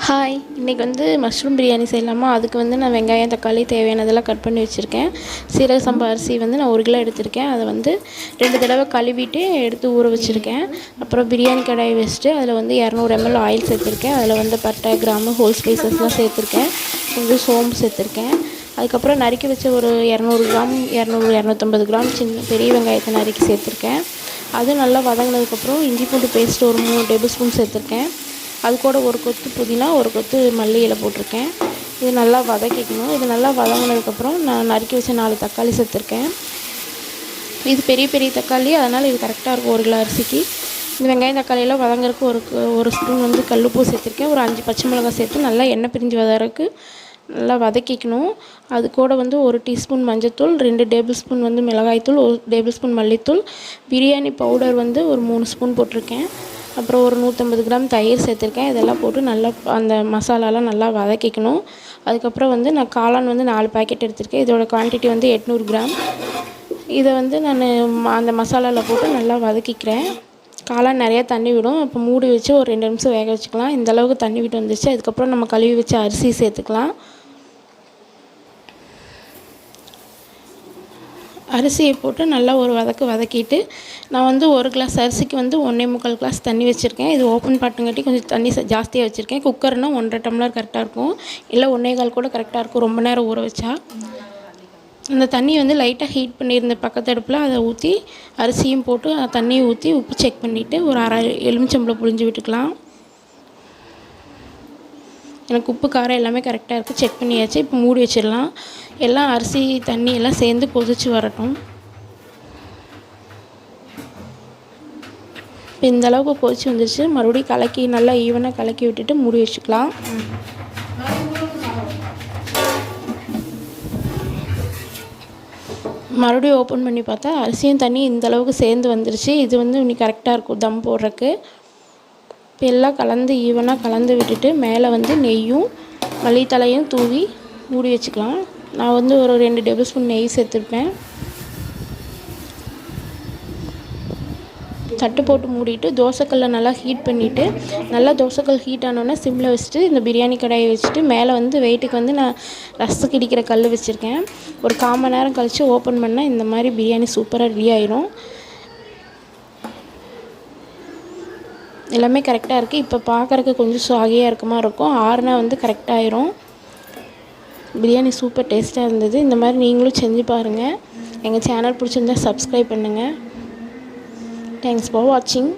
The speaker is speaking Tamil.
ஹாய், இன்றைக்கி மஷ்ரூம் பிரியாணி செய்யலாமா? அதுக்கு நான் வெங்காயம், தக்காளி தேவையானதெல்லாம் கட் பண்ணி வச்சுருக்கேன். சீரக சம்பா அரிசி நான் 1 கிலோ எடுத்திருக்கேன். அதை 2 தடவை கழுவிட்டு எடுத்து ஊற வச்சுருக்கேன். அப்புறம் பிரியாணி கடாயை வச்சுட்டு அதில் 200 ml ஆயில் சேர்த்துருக்கேன். அதில் பட்டை, கிராம்பு, ஹோல் ஸ்பைசஸ்லாம் சேர்த்துருக்கேன். கொஞ்சம் சோம்பு சேர்த்துருக்கேன். அதுக்கப்புறம் நறுக்கி வச்ச ஒரு 200 கிராம் 250 கிராம் பெரிய வெங்காயத்தை நறுக்கி சேர்த்துருக்கேன். அது நல்லா வதங்கினதுக்கப்புறம் இஞ்சி பூண்டு பேஸ்ட் ஒரு 3 டேபிள் ஸ்பூன் சேர்த்துருக்கேன். அது கூட ஒரு கொத்து புதினா, ஒரு கொத்து மல்லி இலை போட்டிருக்கேன். இது நல்லா வதக்கிக்கணும். இது நல்லா வதங்கினதுக்கப்புறம் நான் நறுக்கி வச்ச 4 தக்காளி சேர்த்துருக்கேன். இது பெரிய பெரிய தக்காளி, அதனால் இது கரெக்டாக இருக்கும் 1 கிலோ அரிசிக்கு. இந்த வெங்காயம் தக்காளியெல்லாம் வதங்குறதுக்கு ஒரு ஸ்பூன் கல்லுப்பு சேர்த்துருக்கேன். ஒரு 5 பச்சை மிளகாய் சேர்த்து நல்லா எண்ணெய் பிரிஞ்சு வதறதுக்கு நல்லா வதக்கிக்கணும். அது கூட 1 டீஸ்பூன் மஞ்சள்தூள், 2 டேபிள் ஸ்பூன் மிளகாய்த்தூள், 1 டேபிள் ஸ்பூன் மல்லித்தூள், பிரியாணி பவுடர் ஒரு 3 ஸ்பூன் போட்டிருக்கேன். அப்புறம் ஒரு 150 கிராம் தயிர் சேர்த்துருக்கேன். இதெல்லாம் போட்டு நல்லா அந்த மசாலாலாம் நல்லா வதக்கிக்கணும். அதுக்கப்புறம் நான் காளான் 4 பாக்கெட் எடுத்திருக்கேன். இதோட குவான்டிட்டி 800 கிராம். இதை நான் அந்த மசாலாவில் போட்டு நல்லா வதக்கிக்கிறேன். காளான் நிறையா தண்ணி விடும். அப்போ மூடி வச்சு ஒரு 2 நிமிஷம் வேக வச்சுக்கலாம். இந்த அளவுக்கு தண்ணி விட்டு வந்துச்சு. அதுக்கப்புறம் நம்ம கழுவி வச்ச அரிசி சேர்த்துக்கலாம். அரிசியை போட்டு நல்லா ஒரு வதக்கிட்டு நான் 1 கிளாஸ் அரிசிக்கு 1.25 கிளாஸ் தண்ணி வச்சுருக்கேன். இது ஓப்பன் பாட்டுங்காட்டி கொஞ்சம் தண்ணி ஜாஸ்தியாக வச்சுருக்கேன். குக்கர்னால் 1.5 டம்ளர் கரெக்டாக இருக்கும். இல்லை 1.25 கூட கரெக்டாக இருக்கும் ரொம்ப நேரம் ஊற வச்சா. அந்த தண்ணி லைட்டாக ஹீட் பண்ணியிருந்த பக்கத்து அடுப்பில் அதை ஊற்றி அரிசியும் போட்டு தண்ணியை ஊற்றி உப்பு செக் பண்ணிவிட்டு ஒரு அரை எலுமிச்சம்பழம் புழிஞ்சு விட்டுக்கலாம். எனக்கு உப்பு காரம் எல்லாமே கரெக்டாக இருக்குது. செக் பண்ணியாச்சு. இப்போ மூடி வச்சிடலாம். எல்லாம் அரிசி தண்ணி எல்லாம் சேர்ந்து கொதித்து வரட்டும். இப்போ இந்த அளவுக்கு கொதித்து வந்துருச்சு. மறுபடியும் கலக்கி நல்லா ஈவனாக கலக்கி விட்டுட்டு மூடி வச்சுக்கலாம். மறுபடியும் ஓப்பன் பண்ணி பார்த்தா அரிசியும் தண்ணி இந்த அளவுக்கு சேர்ந்து வந்துருச்சு. இது இன்னும் கரெக்டாக இருக்கும் தம் போடுறதுக்கு. இப்போ எல்லாம் கலந்து ஈவனாக கலந்து விட்டுட்டு மேலே நெய்யும் மல்லித்தழையும் தூவி மூடி வச்சுக்கலாம். நான் ஒரு 2 டேபிள் ஸ்பூன் நெய் சேர்த்துருப்பேன். தட்டு போட்டு மூடிட்டு தோசைக்கல்லை நல்லா ஹீட் பண்ணிவிட்டு நல்லா தோசைக்கல் ஹீட் ஆனோடனே சிம்மில் வச்சுட்டு இந்த பிரியாணி கடாயை வச்சுட்டு மேலே வெயிட்டுக்கு நான் ரசத்துக்கு இடிக்கிற கல் வச்சுருக்கேன். ஒரு 1/4 மணி நேரம் கழித்து ஓப்பன் பண்ணால் இந்த மாதிரி பிரியாணி சூப்பராக ரெடி ஆயிரும். எல்லாமே கரெக்டாக இருக்குது. இப்போ பார்க்குறதுக்கு கொஞ்சம் சாகியாக இருக்க மாதிரி இருக்கும். ஆறுனா கரெக்டாக ஆயிரும். பிரியாணி சூப்பர் டேஸ்ட்டாக இருந்தது. இந்த மாதிரி நீங்களும் செஞ்சு பாருங்கள். எங்கள் சேனல் பிடிச்சிருந்தா சப்ஸ்கிரைப் பண்ணுங்கள். தேங்க்ஸ் ஃபார் வாட்சிங்.